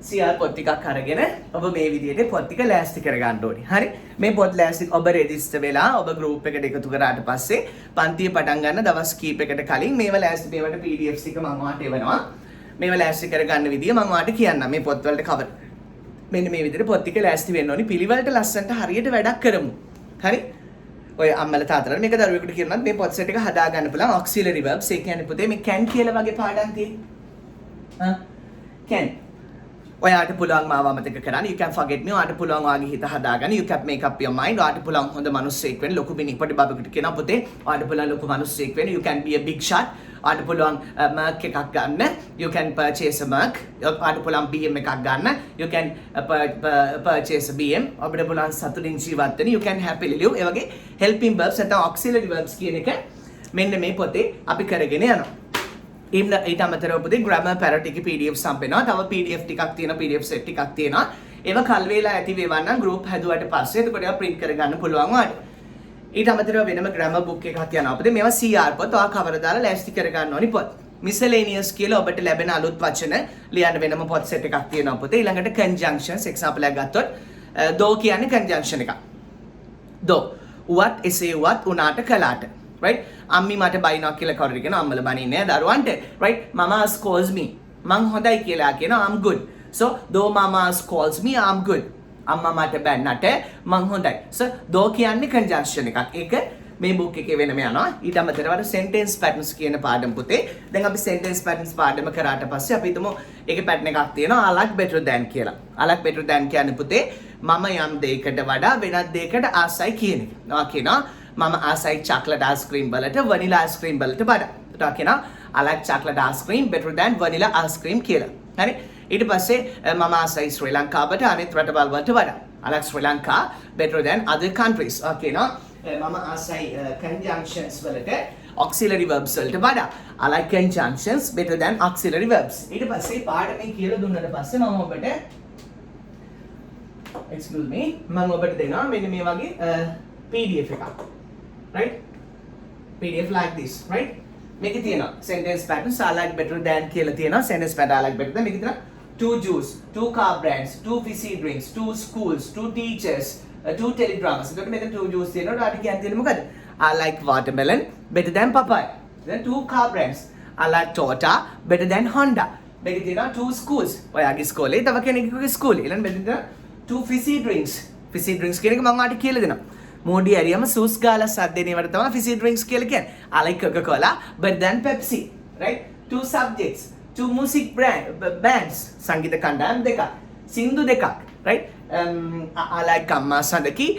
CR පොත් ටිකක් අරගෙන ඔබ මේ විදිහට පොත් ටික ලෑස්ති කර ගන්න ඕනේ. හරි. මේ පොත් ලෑස්ති ඔබ රෙජිස්ටර් වෙලා ඔබ group එකට එකතු කරාට පස්සේ පන්තිය පටන් ගන්න දවස් කීපයකට කලින් මේව ලෑස්ති මේවට PDFs ටික මම ඔයාලට එවනවා. මේව ලෑස්ති කර ගන්න විදිය මම ඔයාලට කියන්නම්. මේ පොත් වලට cover. මෙන්න මේ විදිහට පොත් ටික ලෑස්ති වෙන්න ඕනේ. පිළිවෙලට ලස්සනට හරියට වැඩක් කරමු. හරි. ඔය අම්මලා තාත්තලා මේක දරුවෙකුට කියනනම් මේ පොත් සෙට් එක හදා ගන්න පුළුවන් auxiliary verbs. ඒ කියන්නේ පුතේ මේ can කියලා වගේ පාඩම් තියෙන්නේ. can ඔයාට පුළුවන් මාව අමතක කරන්න you can forget me ඔයාට පුළුවන් ඔයාගේ හිත හදාගන්න you can make up your mind ඔයාට පුළුවන් හොඳ මිනිස්සෙක් වෙන්න ලොකු මිනිහ පොඩි බබෙකුට කියනවා පුතේ ඔයාට පුළුවන් ලොකු මිනිස්සෙක් වෙන්න you can be a big shot ඔයාට පුළුවන් Merc එකක් ගන්න you can purchase a Merc ඔයාට පුළුවන් BM එකක් ගන්න you can purchase a BM ඔබට පුළුවන් සතුටින් ජීවත් වෙන්න you can happily live ඒ වගේ helping verbs නැත්නම් auxiliary verbs කියන එක මෙන්න මේ පොතේ අපි කරගෙන යනවා ඊට අමතරව පුතේ grammar parrot එකේ PDF සම්පෙනවා. තව PDF ටිකක් තියෙනවා PDF set ටිකක් තියෙනවා. ඒවා කල් වේලා ඇති වේවා නම් group හැදුවට පස්සේ එතකොට ඒවා print කරගන්න පුළුවන් ඔයාලට. ඊට අමතරව වෙනම grammar book එකක් යනවා. පුතේ මේවා CR පොත් ඔයා cover දාලා ලෑස්ති කරගන්න ඕනි පොත්. miscellaneous කියලා ඔබට ලැබෙන අලුත් වචන ලියන්න වෙනම පොත් set එකක් තියෙනවා පුතේ. ඊළඟට conjunctions example එකක් ගත්තොත් though කියන්නේ conjunction එකක්. though what එසේ වත් උනාට කළාට right අම්මි මට බයිනවා කියලා කවුරුද කියනවා අම්මලා බනින්නේ නැහැ දරුවන්ට right mama scolds me මං හොඳයි කියලා කියනවා I'm good so though mama scolds me I'm good අම්මා මට බැන්නට මං හොඳයි so though කියන්නේ conjunction එකක් ඒක මේ book එකේ වෙනම යනවා ඊට අමතරව sentence patterns කියන පාඩම පුතේ දැන් අපි sentence patterns පාඩම කරාට පස්සේ අපි හිතමු ඒකේ pattern එකක් තියෙනවා I like better than කියලා I like better than කියන්නේ පුතේ මම යම් දෙයකට වඩා වෙනත් දෙයකට ආසයි කියන එක. ඔයා කියනවා මම ආසයි chocolate ice cream වලට vanilla ice cream වලට වඩා. ඔයා කියනවා I like chocolate ice cream better than vanilla ice cream කියලා. හරි? ඊට පස්සේ මම ආසයි ශ්‍රී ලංකාවට අනිත් රටවල් වලට වඩා. I like Sri Lanka better than other countries. ඔයා කියනවා මම ආසයි conjunctions වලට auxiliary verbs වලට වඩා. I like conjunctions better than auxiliary verbs. ඊට පස්සේ පාඩමේ කියලා දුන්නාට පස්සේ මම ඔබට excuse me මම ඔබට දෙනවා මෙන්න මේ වගේ PDF එකක් right PDF like this right මේකේ තියෙනවා sentence patterns I like better than කියලා තියෙනවා sentence pattern I like better than මේකේ තියෙනවා 2 juice 2 car brands 2 fizzy drinks 2 schools 2 teachers 2 teledramas එතකොට මේක 2 juice තියෙනවා ඊට කියන්න තියෙන්නේ මොකද I like watermelon better than papaya then 2 car brands I like Toyota better than Honda මේකේ තියෙනවා 2 schools ඔයාගේ ස්කෝලේ තව කෙනෙකුගේ ස්කෝලේ ඊළඟ මෙතන 2 fizzy drinks කියන එක මම ඔයාලට කියලා දෙනවා මෝඩි ඇරියම සූස් ගාලා සද්දේනේ වල තමයි fizzy drinks කියලා කියන්නේ. I like Coca-Cola better than Pepsi. Right? 2 subjects, 2 music bands, සංගීත කණ්ඩායම් දෙකක්, සින්දු දෙකක්. Right? I like අම්මා සඳකි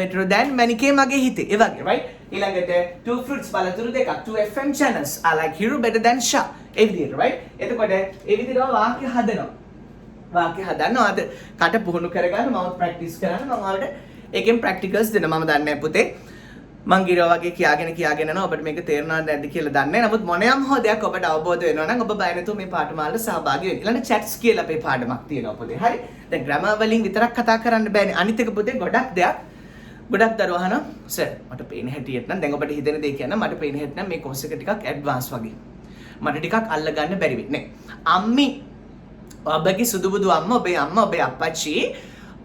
better than මැනිකේ මගේ හිතේ. ඒ වගේ right? ඊළඟට 2 fruits බලතුරු දෙකක්, 2 FM channels. I like Hero better than Shah. ඒ විදිහට right? එතකොට ඒ විදිහට වාක්‍ය හදනවා. වාක්‍ය හදන්න ඔයාලට කට පුහුණු කරගන්න මම ප්‍රැක්ටිස් කරන්න මම ඔයාලට ඒකෙන් ප්‍රැක්ටිකල්ස් දෙන්න මම දන්නේ නැහැ පුතේ මං ගිරවා වගේ කියාගෙන යනවා ඔබට මේක තේරෙනවද නැද්ද කියලා දන්නේ නැහැ නමුත් මොනියම් හෝ දෙයක් ඔබට අවබෝධ වෙනවා නම් ඔබ බය නැතුව මේ පාඨමාලාවට සහභාගී වෙන්න. ඊළඟ chats කියලා අපේ පාඩමක් තියෙනවා පුතේ. හරි? දැන් grammar වලින් විතරක් කතා කරන්න බෑනේ. අනිත් එක පුතේ ගොඩක් දරුවා අහනවා සර් මට පේන හැටියට නම් දැන් ඔබට හිතෙන දේ කියන්න මට පේන හැටියට නම් මේ course එක ටිකක් ඇඩ්වාන්ස් වගේ. මට ටිකක් අල්ල ගන්න බැරි වෙන්නේ. අම්මි ඔබගේ සුදුබුදු අම්මා ඔබේ අප්පච්චි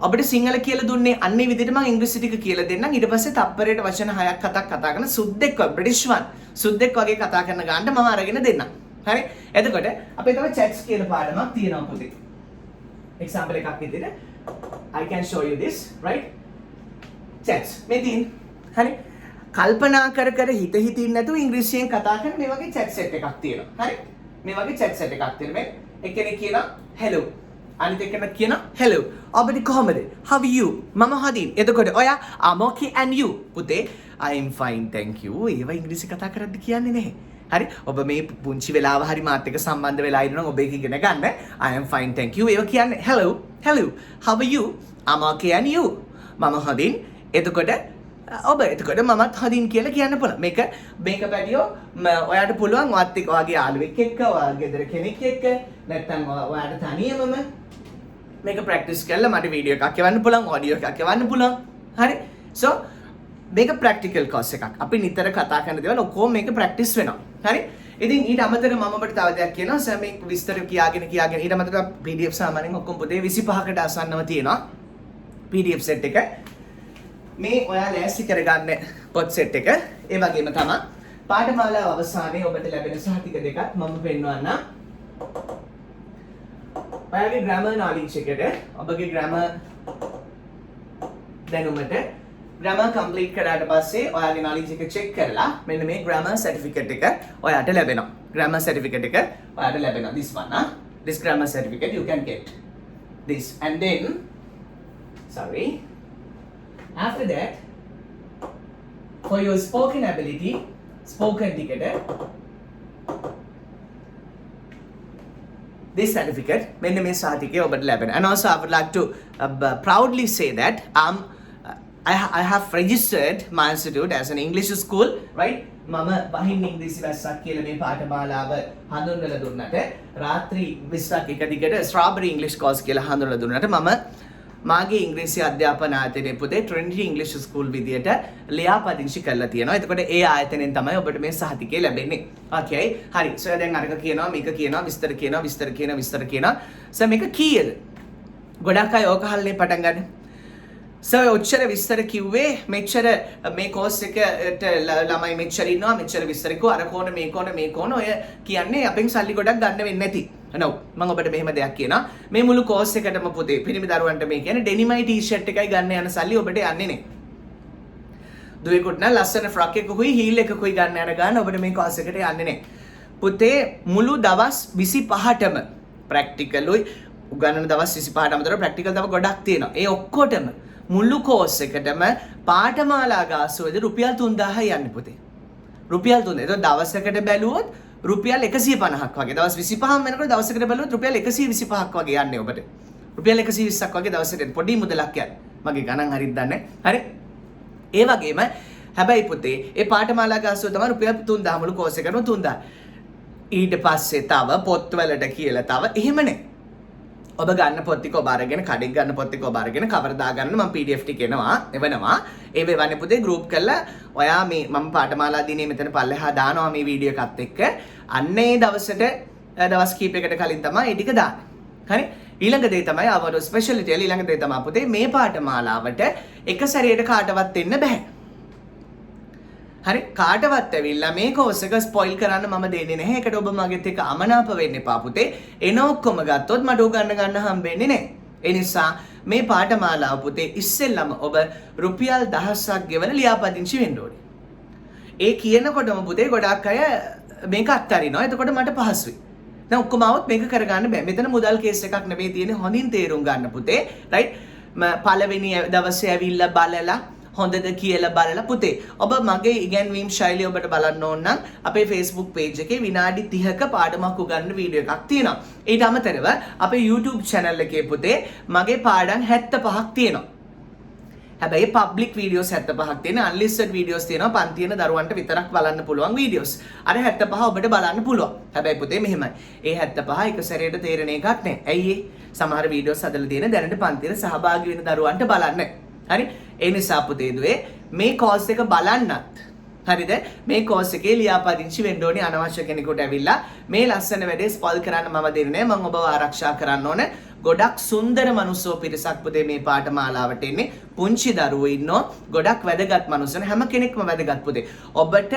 ඔබට සිංහල කියලා දුන්නේ අන්නේ විදිහට මම ඉංග්‍රීසි ටික කියලා දෙන්නම් ඊට පස්සේ තප්පරයට වචන 6ක් 7ක් කතා කරන සුද්දෙක් බ්‍රිටිෂ් වන් සුද්දෙක් වගේ කතා කරන ගානට මම අරගෙන දෙන්නම් හරි එතකොට අපේ තව chats කියලා පාඩමක් තියෙනවා පුතේ example එකක් විදිහට I can show you this right chats මේ තියෙන හරි කල්පනා කර හිතින් නැතුව ඉංග්‍රීසියෙන් කතා කරන මේ වගේ chat set එකක් තියෙනවා හරි මේ වගේ chat set එකක් තියෙනවා මේ එක්කෙනෙක් කියනවා hello අනිත් එකන කියන hello. ඔබට කොහමද? How are you? මම හදින්. එතකොට ඔයා I'm okay and you. පුතේ I am fine thank you. ඒවා ඉංග්‍රීසි කතා කරද්දි කියන්නේ නැහැ. හරි ඔබ මේ පුංචි වෙලාව හරි මාත් එක්ක සම්බන්ධ වෙලා ඉන්නවා ඔබ ඒක ඉගෙන ගන්න I am fine thank you ඒව කියන්නේ hello how are you I'm okay and you මම හදින් එතකොට ඔබ එතකොට මමත් හදින් කියලා කියන්න පුළුවන් මේක පැටියෝ ඔයාට පුළුවන් වත් එක්ක ඔයාගේ යාළුවෙක් එක්ක ඔයාගේ ගෙදර කෙනෙක් එක්ක නැත්නම් ඔයාට තනියමම මේක ප්‍රැක්ටිස් කරලා මට වීඩියෝ එකක් එවන්න පුළුවන් ඔඩියෝ එකක් එවන්න පුළුවන් හරි so මේක ප්‍රැක්ටිකල් කෝස් එකක්. අපි නිතර කතා කරන දේවල් ඔක්කොම මේක ප්‍රැක්ටිස් වෙනවා. හරි? ඉතින් ඊට අමතරව මම ඔබට තව දෙයක් කියනවා. සර් මේ විස්තර කියාගෙන ඊට අමතරව PDF සාමාන්‍යයෙන් ඔක්කොම පොතේ 25කට ආසන්නව තියෙනවා. PDF සෙට් එක. මේ ඔයා ලෑස්ති කරගන්න පොත් සෙට් එක. ඒ වගේම තමයි පාඨමාලාව අවසානයේ ඔබට ලැබෙන සහතික දෙකක් මම පෙන්වන්නම්. ඔයාගේ grammar knowledge එකට ඔබගේ grammar දැනුමට grammar complete කරාට පස්සේ ඔයාගේ knowledge එක check කරලා මෙන්න මේ grammar certificate එක ඔයාට ලැබෙනවා. grammar certificate එක ඔයාට ලැබෙනවා. this one this grammar certificate you can get this and then after that for your spoken ability spoken ticket this certificate මෙන්න මේ සාතිකය ඔබට ලැබෙනවා. and also I would like to proudly say that I have registered my institute as an English school, right? මම වහින්න ඉංග්‍රීසි වැස්සක් කියලා මේ පාඨමාලාව හඳුන්වලා දුන්නට රාත්‍රී 20ක් එක දිගට ස්ට්‍රොබෙරි ඉංග්‍රීසි කෝස් කියලා හඳුන්වලා දුන්නට මම මාගේ ඉංග්‍රීසි අධ්‍යාපන ආයතනයේ පුතේ Trinity English School විදියට ලියාපදිංචි කරලා තියෙනවා. එතකොට ඒ ආයතනයෙන් තමයි ඔබට මේ සහතිකය ලැබෙන්නේ. Okay. හරි. So දැන් අරක කියනවා මේක කියනවා විස්තර කියනවා. So මේක කීයද? ගොඩක් අය ඕක හල්ලේ පටන් ගන්න. සර් ඔච්චර විස්තර කිව්වේ මෙච්චර මේ කෝස් එකට ළමයි මෙච්චර ඉන්නවා මෙච්චර විස්තර කිව්වා අර කෝණ මේ කෝණ ඔය කියන්නේ අපෙන් සල්ලි ගොඩක් ගන්න වෙන්නේ නැති. නෝ මම ඔබට මෙහෙම දෙයක් කියනවා. මේ මුළු කෝස් එකටම පුතේ පිරිමි දරුවන්ට මේ කියන්නේ ඩෙනිමයි ටී-ෂර්ට් එකයි ගන්න යන සල්ලි ඔබට යන්නේ නැහැ. දුවෙකුට නම් ලස්සන ෆ්‍රොක් එකකුයි හීල් එකකුයි ගන්න යන ගාන ඔබට මේ කෝස් එකට යන්නේ නැහැ. පුතේ මුළු දවස් 25ටම ප්‍රැක්ටිකලුයි උගන්වන දවස් 25ට අමතරව ප්‍රැක්ටිකල් තව ගොඩක් තියෙනවා. ඒ ඔක්කොටම මුළු කෝස් එකටම පාඨමාලා ගාස්තුවේදී රුපියල් 3000යි යන්නේ පුතේ. රුපියල් 3000. ඒක දවසකට බැලුවොත් රුපියල් 150ක් වගේ. දවස් 25ක් වෙනකොට දවසකට බැලුවොත් රුපියල් 125ක් වගේ යන්නේ ඔබට. රුපියල් 120ක් වගේ දවසකට පොඩි මුදලක් යන්නේ. මගේ ගණන් හරියට දන්නේ. හරි. ඒ වගේම හැබැයි පුතේ ඒ පාඨමාලා ගාස්තුව තමයි රුපියල් 3000 මුළු කෝස් එකටම 3000. ඊට පස්සේ තව පොත්වලට කියලා තව එහෙම නේ. ඔබ ගන්න පොත් ටික ඔබ අරගෙන කඩෙක් ගන්න පොත් ටික ඔබ අරගෙන කවර් දා ගන්න මම PDF ටික එවනවා ඒ වෙවන්නේ පුතේ ගෲප් කරලා ඔයා මේ මම පාඨමාලා දිනේ මෙතන පල්ලෙහා දානවා මේ වීඩියෝ එකත් එක්ක අන්න ඒ දවසට දවස් කීපයකට කලින් තමයි ඒ ටික දාන්නේ හරි ඊළඟ දේ තමයි අවර ස්පෙෂලිටි ඊළඟ දේ තමයි පුතේ මේ පාඨමාලාවට එක සැරේට කාටවත් එන්න බෑ හරි කාටවත් ඇවිල්ලා මේ කෝස් එක ස්පොයිල් කරන්න මම දෙන්නේ නැහැ. ඒකට ඔබ මගෙත් එක්ක අමනාප වෙන්න එපා පුතේ. එන ඔක්කොම ගත්තොත් මට උගන්න හම්බෙන්නේ නැහැ. ඒ නිසා මේ පාඨමාලාව පුතේ ඉස්සෙල්ලම ඔබ රුපියල් 1000ක් ගෙවන ලියාපදිංචි වෙන්න ඕනේ. ඒ කියනකොටම පුතේ ගොඩක් අය මේක අත්හරිනවා. එතකොට මට පහසුයි. දැන් ඔක්කොම આવොත් මේක කරගන්න බෑ. මෙතන මුදල් කේස් එකක් නෙමෙයි තියෙන්නේ. හොඳින් තේරුම් ගන්න පුතේ. රයිට්? පළවෙනි දවසේ ඇවිල්ලා බලලා හොඳද කියලා බලලා පුතේ ඔබ මගේ ඉගැන්වීම් ශෛලිය ඔබට බලන්න ඕන නම් අපේ Facebook page එකේ විනාඩි 30ක පාඩමක් උගන්වන වීඩියෝ එකක් තියෙනවා. ඊට අමතරව අපේ YouTube channel එකේ පුතේ මගේ පාඩම් 75ක් තියෙනවා. හැබැයි public videos 75ක් තියෙන unlisted videos තියෙනවා පන්ති යන දරුවන්ට විතරක් බලන්න පුළුවන් videos. අර 75 ඔබට බලන්න පුළුවන්. හැබැයි පුතේ මෙහෙමයි. ඒ 75 එක සැරේට තේරෙන එකක් නෑ. ඇයි සමහර videos හදලා තියෙන දැනට පන්තියේ සහභාගී වෙන දරුවන්ට බලන්න. හරි ඒ නිසා පුතේ දුවේ මේ කෝස් එක බලන්නත් හරිද මේ කෝස් එකේ ලියාපදිංචි වෙන්න ඕනේ අනවශ්‍ය කෙනෙකුට ඇවිල්ලා මේ ලස්සන වැඩේ ස්පොයිල් කරන්න මම දෙන්නේ නැහැ මම ඔබව ආරක්ෂා කරන්න ඕනේ ගොඩක් සුන්දර මනුස්සෝ පිරිසක් පුතේ මේ පාඨමාලාවට එන්නේ පුංචි දරුවෝ ඉන්නෝ ගොඩක් වැදගත් මනුස්සයන් හැම කෙනෙක්ම වැදගත් පුතේ ඔබට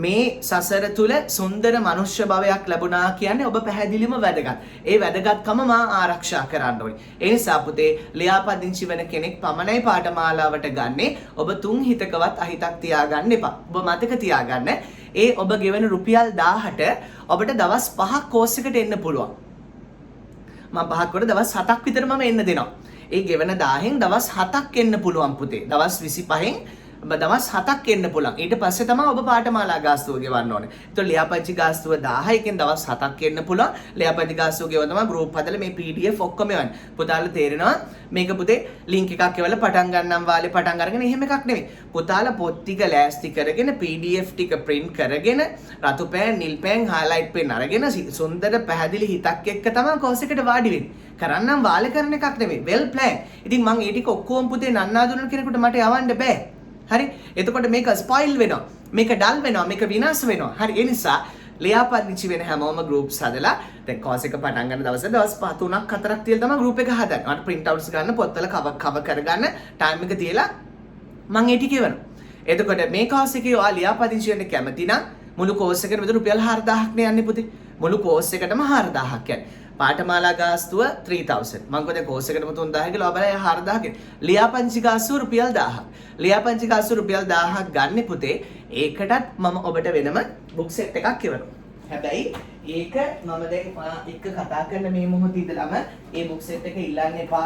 මේ සසර තුල සුන්දර මනුෂ්‍ය භවයක් ලැබුණා කියන්නේ ඔබ පැහැදිලිවම වැදගත් ඒ වැදගත්කම මා ආරක්ෂා කරන්න ඕනේ ඒ නිසා පුතේ ලියාපදිංචි වෙන කෙනෙක් පමණයි පාඨමාලාවට ගන්නේ ඔබ තුන් හිතකවත් අහිතක් තියාගන්න එපා ඔබ මතක තියාගන්න ඒ ඔබ ගෙවන රුපියල් 1000ට ඔබට දවස් 5ක් කෝස් එකට එන්න පුළුවන් මම 5ක් කොට දවස් 7ක් විතර මම එන්න දෙනවා. ඒ ගෙවන 1000න් දවස් 7ක් එන්න පුළුවන් පුතේ. දවස් 25න් දවස් 7ක් එන්න පුළුවන්. ඊට පස්සේ තමයි ඔබ පාඨමාලා ගාස්තුව ගෙවන්න ඕනේ. ඒතකොට ලියාපදිංචි ගාස්තුව 1000කින් දවස් 7ක් එන්න පුළුවන්. ලියාපදිංචි ගාස්තුව ගෙවන තමයි ගෲප් හදලා මේ PDF ඔක්කොම එවන්නේ. පුතාලා තේරෙනවා මේක පුතේ ලින්ක් එකක් එවලා පටන් ගන්නම් වාලේ පටන් අරගෙන එහෙම එකක් නෙමෙයි. පුතාලා පොත් ටික ලෑස්ති කරගෙන PDF ටික print කරගෙන රතු පෑන් නිල් පෑන් highlight pen අරගෙන සුන්දර පැහැදිලි හිතක් එක්ක තමයි කෝස් එකට වාඩි වෙන්නේ. කරන්නම් වාලේ කරන එකක් නෙමෙයි. well plan. ඉතින් මම ඒ ටික ඔක්කොම පුතේ නන්නා දුන්න කෙනෙකුට මට යවන්න බෑ. හරි එතකොට මේක ස්පොයිල් වෙනවා මේක ඩල් වෙනවා මේක විනාශ වෙනවා හරි ඒ නිසා ලියාපදිංචි වෙන හැමෝම groups හදලා දැන් course එක පටන් ගන්න දවසේ දවස් 3ක් 4ක් තියලා තමයි group එක හදන්නේ. මට print outs ගන්න පොත්වල cover කරගන්න time එක තියලා මම ඒ ටික එවනවා. එතකොට මේ course එකේ ඔයා ලියාපදිංචි වෙන්න කැමති නම් මුළු course එකේම විතර රුපියල් 4000ක් නේ යන්නේ පුතේ. මුළු course එකටම 4000ක් යන්නේ. පාඨමාලා ගාස්තුව 3000. මම කිව්වා දැන් course එකටම 3000 කියලා ඔබලා 4000 ලියාපදිංචි ගාස්තුව රුපියල් 1000ක්. ලියාපදිංචි ගාස්තුව රුපියල් 1000ක් ගන්න පුතේ. ඒකටත් මම ඔබට වෙනම book set එකක් එවනවා. හැබැයි ඒක මම දැන් එක්ක කතා කරන මේ මොහොතේ ඉඳලම ඒ book set එක ඉල්ලන්න එපා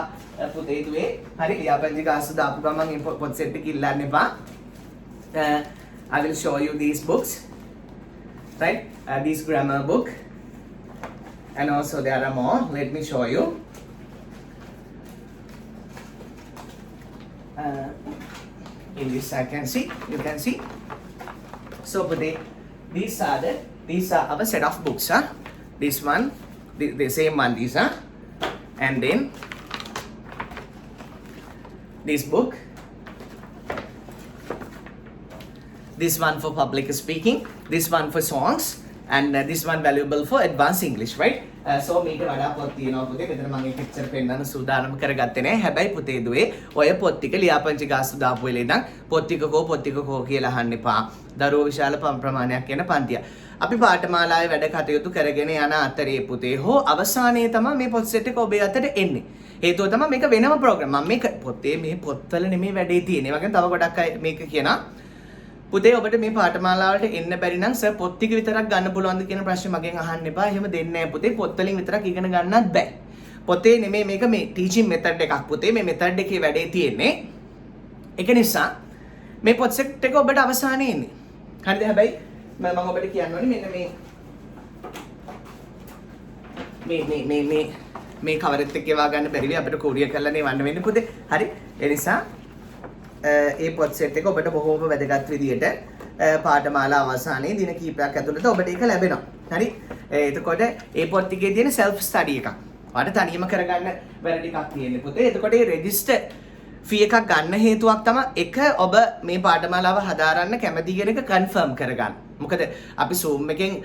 පුතේ දුවේ. හරි ලියාපදිංචි ගාස්තුව දාපු ගමන් මේ book set එක ඉල්ලන්න එපා. I will show you these books. Right? This grammar book. And also there are more. Let me show you. In this I can see. You can see. So, but these are our set of books. This one, the same one. These are, and then this book. This one for public speaking. This one for songs. And this one valuable for advanced English, right? So මේක වඩා පොත් තියෙනවා පුතේ. මෙතන මම එක picture පෙන්නන්න සූදානම් කරගත්තේ නැහැ. හැබැයි පුතේ දුවේ ඔය පොත් ටික ලියාපදිංචි ගාස්තු දාපු වෙලේ ඉඳන් පොත් ටික කෝ කියලා අහන්න එපා. දරුවෝ විශාල ප්‍රමාණයක් යන පන්තිය. අපි පාඨමාලාවේ වැඩ කටයුතු කරගෙන යන අතරේ පුතේ හෝ අවසානයේ තමයි මේ පොත් සෙට් එක ඔබේ අතට එන්නේ. හේතුව තමයි මේක වෙනම ප්‍රෝග්‍රෑම්. මම මේක පොතේ මේ පොත්වල නෙමෙයි වැඩේ තියෙන්නේ. ඒ වගේම තව ගොඩක් අය මේක කියනවා පුතේ ඔබට මේ පාඨමාලාවලට එන්න බැරි නම් සර් පොත් ටික විතරක් ගන්න පුළුවන්ද කියන ප්‍රශ්නේ මගෙන් අහන්න එපා. එහෙම දෙන්නේ නැහැ පුතේ. පොත් වලින් විතරක් ඉගෙන ගන්නත් බෑ. පොතේ නෙමෙයි මේක මේ ටීචින් මෙතඩ් එකක් පුතේ. මේ මෙතඩ් එකේ වැඩේ තියෙන්නේ. ඒක නිසා මේ පොත් සෙට් එක ඔබට අවසානයේ එන්නේ. හරිද? හැබැයි මම ඔබට කියන්න ඕනේ මෙන්න මේ කවරෙත් එක්ක ඒවා ගන්න බැරි වෙයි අපිට කෝරියර් කරලා නේ වන්න වෙන්නේ පුතේ. හරි? ඒ නිසා ඒ පොත් සෙට් එක ඔබට බොහෝම වැදගත් විදියට පාඨමාලා අවසානයේ දින කිහිපයක් ඇතුළත ඔබට ඒක ලැබෙනවා. හරි? එතකොට ඒ පොත් ටිකේ තියෙන self study එකක්. ඔයාලට තනියම කරගන්න වැඩ ටිකක් තියෙන්නේ පුතේ. එතකොට ඒ register fee එකක් ගන්න හේතුවක් තමයි එක ඔබ මේ පාඨමාලාව හදාරන්න කැමති කියන එක confirm කරගන්න. මොකද අපි Zoom එකෙන්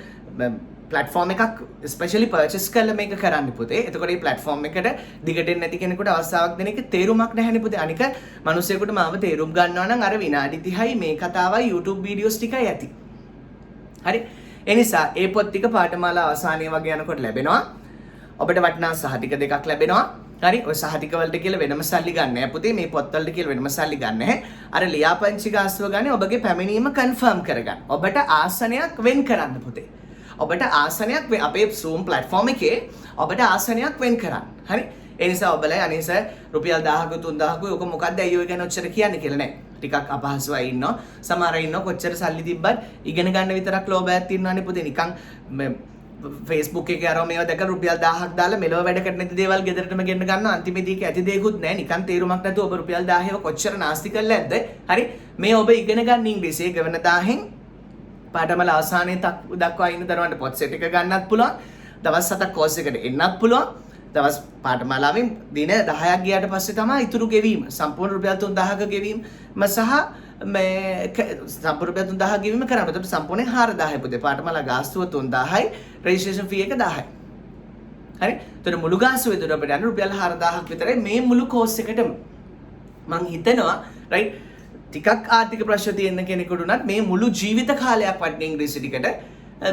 platform එකක් especially purchase කරලා මේක කරන්න පුතේ. එතකොට මේ platform එකට දිගට එන්නේ නැති කෙනෙකුට අවස්ථාවක් දෙන එක තේරුමක් නැහැනේ පුතේ. අනික මිනිස්සුෙකුට මාව තේරුම් ගන්නවා නම් අර විනාඩි 30යි මේ කතාවයි YouTube videos ටිකයි ඇති. හරි? ඒ නිසා ඒ පොත් ටික පාඨමාලා අවසානයේ වගේ යනකොට ලැබෙනවා. ඔබට වටිනා සහතික දෙකක් ලැබෙනවා. හරි? ඔය සහතික වලට කියලා වෙනම සල්ලි ගන්න නැහැ පුතේ. මේ පොත් වලට කියලා වෙනම සල්ලි ගන්න නැහැ. අර ලියාපදිංචි ගාස්තුව ගන්නේ ඔබගේ පැමිණීම confirm කරගන්න. ඔබට ආසනයක් වෙන් කරන්න පුතේ. ඔබට ආසනයක් අපේ Zoom platform එකේ ඔබට ආසනයක් වෙන් කරන්න. හරි? ඒ නිසා ඔබලා අනේ සර් රුපියල් 1000ක 3000ක ඔක මොකක්ද අයියෝ ගැන ඔච්චර කියන්නේ කියලා නෑ. ටිකක් අපහසුයි ඉන්නවා. සමහර අය ඉන්නවා කොච්චර සල්ලි තිබ්බත් ඉගෙන ගන්න විතරක් ලෝභයක් තියෙනවානේ පුතේ. නිකන් Facebook එකේ අරව මේවා දැකලා රුපියල් 1000ක් දාලා මෙලව වැඩකට නැති දේවල් ගෙදරටම ගෙන්න ගන්නවා. අන්තිමේදී ඇති දෙයක්වත් නැහැ. නිකන් තේරුමක් නැතුව ඔබ රුපියල් 1000ව කොච්චර නාස්ති කරලා ඇද්ද? හරි? මේ ඔබ ඉගෙන ගන්න ඉංග්‍රීසි එක වෙන 1000න් පාඨමාලා අවසානයේ දක්වා ඉන්න දරුවන්ට පොත් සෙට් එක ගන්නත් පුළුවන්. දවස් 7ක් කෝස් එකට එන්නත් පුළුවන්. දවස් පාඨමාලාවෙන් දින 10ක් ගියාට පස්සේ තමයි ඉතුරු ගෙවීම සම්පූර්ණ රුපියල් 3000ක ගෙවීම සහ මේ සම්පූර්ණ රුපියල් 3000 ගෙවීම කරන්න. ඒකට සම්පූර්ණයෙන් 4000යි පුතේ. පාඨමාලා ගාස්තුව 3000යි, රෙජිස්ට්‍රේෂන් ෆී එක 1000යි. හරි? ඒතර මුළු ගාස්තුව විතර අපිට යන රුපියල් 4000ක් විතරයි මේ මුළු කෝස් එකටම. මං හිතනවා රයිට් ටිකක් ආර්ථික ප්‍රශ්න තියෙන කෙනෙකුට උනත් මේ මුළු ජීවිත කාලයක් වටින ඉංග්‍රීසි ටිකට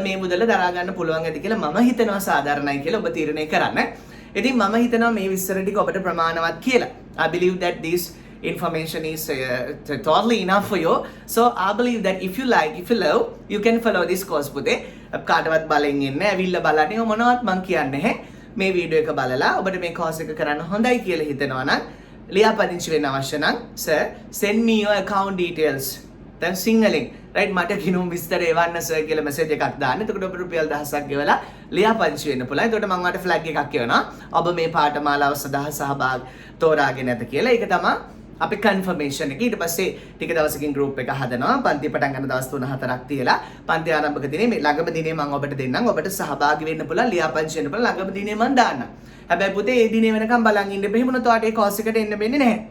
මේ මුදල දරා ගන්න පුළුවන් ඇති කියලා මම හිතනවා සාධාරණයි කියලා ඔබ තීරණය කරන්න. ඉතින් මම හිතනවා මේ විස්තර ටික ඔබට ප්‍රමාණවත් කියලා. I believe that this information is totally enough for you. So I believe that if you like, if you love, you can follow this course පුතේ. කාටවත් බලෙන් එන්නේ ඇවිල්ලා බලන්නේ මොනවත් මං කියන්නේ නැහැ. මේ වීඩියෝ එක බලලා ඔබට මේ කෝස් එක කරන්න හොඳයි කියලා හිතෙනවා නම් ලියාපදිංචි වෙන්න අවශ්‍ය නම් sir send me your account details. දැන් සිංහලෙන් right මට කිනුම් විස්තර එවන්න සර් කියලා මැසේජ් එකක් දාන්න. එතකොට ඔබට රුපියල් 1000ක් ගෙවලා ලියාපදිංචි වෙන්න පුළුවන්. එතකොට මම ඔයාලට ෆ්ලැග් එකක් එවනවා. ඔබ මේ පාඨමාලාව සඳහා සහභාගී තෝරාගෙන නැත කියලා. ඒක තමයි අපි කන්ෆර්මේෂන් එක. ඊට පස්සේ ටික දවසකින් ගෲප් එක හදනවා. පන්ති පටන් ගන්න දවස් 3-4ක් තියලා පන්ති ආරම්භක දිනේ මේ ළඟම දිනේ මම ඔබට දෙන්නම්. ඔබට සහභාගී වෙන්න පුළුවන් ලියාපදිංචි වෙන්න පුළුවන් ළඟම දිනේ මම දාන්නම්. හැබැයි පුතේ ඒ දිනේ වෙනකම් බලන් ඉන්න බැහැ. මොනවද ඔයාලට ඒ කෝස් එකට එන්න වෙන්නේ නැහැ.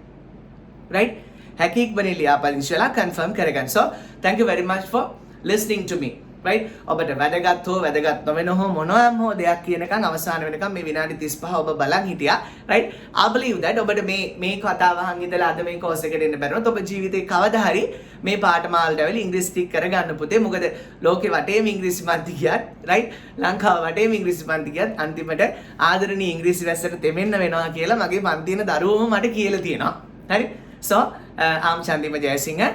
right? හැකි ඉක්මනින් ලියාපදිංචි වෙලා කන්ෆර්ම් කරගන්න. So thank you very much for listening to me. right? ඔබට වැදගත් හෝ වැදගත් නොවන හෝ මොනවාම හෝ දෙයක් කියනකම් අවසාන වෙනකම් මේ විනාඩි 35 ඔබ බලන් හිටියා. right? I believe that ඔබට මේ කතාව අහන් ඉඳලා අද මේ කෝස් එකට එන්න බැරිනොත් ඔබ ජීවිතේ කවදා හරි මේ පාඨමාලාවට ඇවිල්ලා ඉංග්‍රීසි ටික කරගන්න පුතේ. මොකද ලෝකේ වටේම ඉංග්‍රීසි පන්ති ගියත් right? ලංකාව වටේම ඉංග්‍රීසි පන්ති ගියත් අන්තිමට ආදරණීය ඉංග්‍රීසි වැස්සට දෙමෙන්න වෙනවා කියලා මගේ පන්තියේ දරුවෝම මට කියලා තියෙනවා. හරි? So, I'm Chandima Jayasinghe.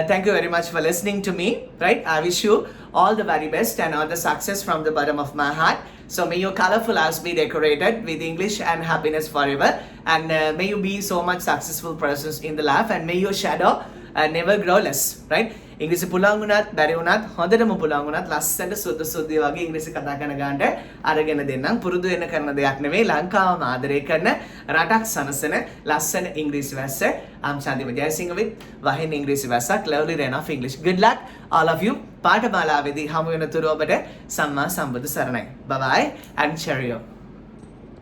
Thank you very much for listening to me. Right? I wish you all the very best and all the success from the bottom of my heart. So may your colorful house be decorated with English and happiness forever. And may you be so much successful persons in the life. And may your shadow never grow less. Right? ඉංග්‍රීසි පුළුවන් වුණත් බැරි වුණත් හොඳටම පුළුවන් වුණත් ලස්සනට සුද්ධ වගේ ඉංග්‍රීසි කතා කරන ගානට අරගෙන දෙන්නම්. පුරුදු වෙන කරන දෙයක් නෙවෙයි, ලංකාවම ආදරය කරන රටක් සනසන ලස්සන ඉංග්‍රීසි වැස්ස. I'm Chandima Jayasinghe with Wahin ඉංග්‍රීසි වැස්සක්, lovely rain of English. Good luck all of you. පාඨමාලාවේදී හමු වෙන තුරු ඔබට සම්මා සම්බුදු සරණයි. Bye bye and cheerio.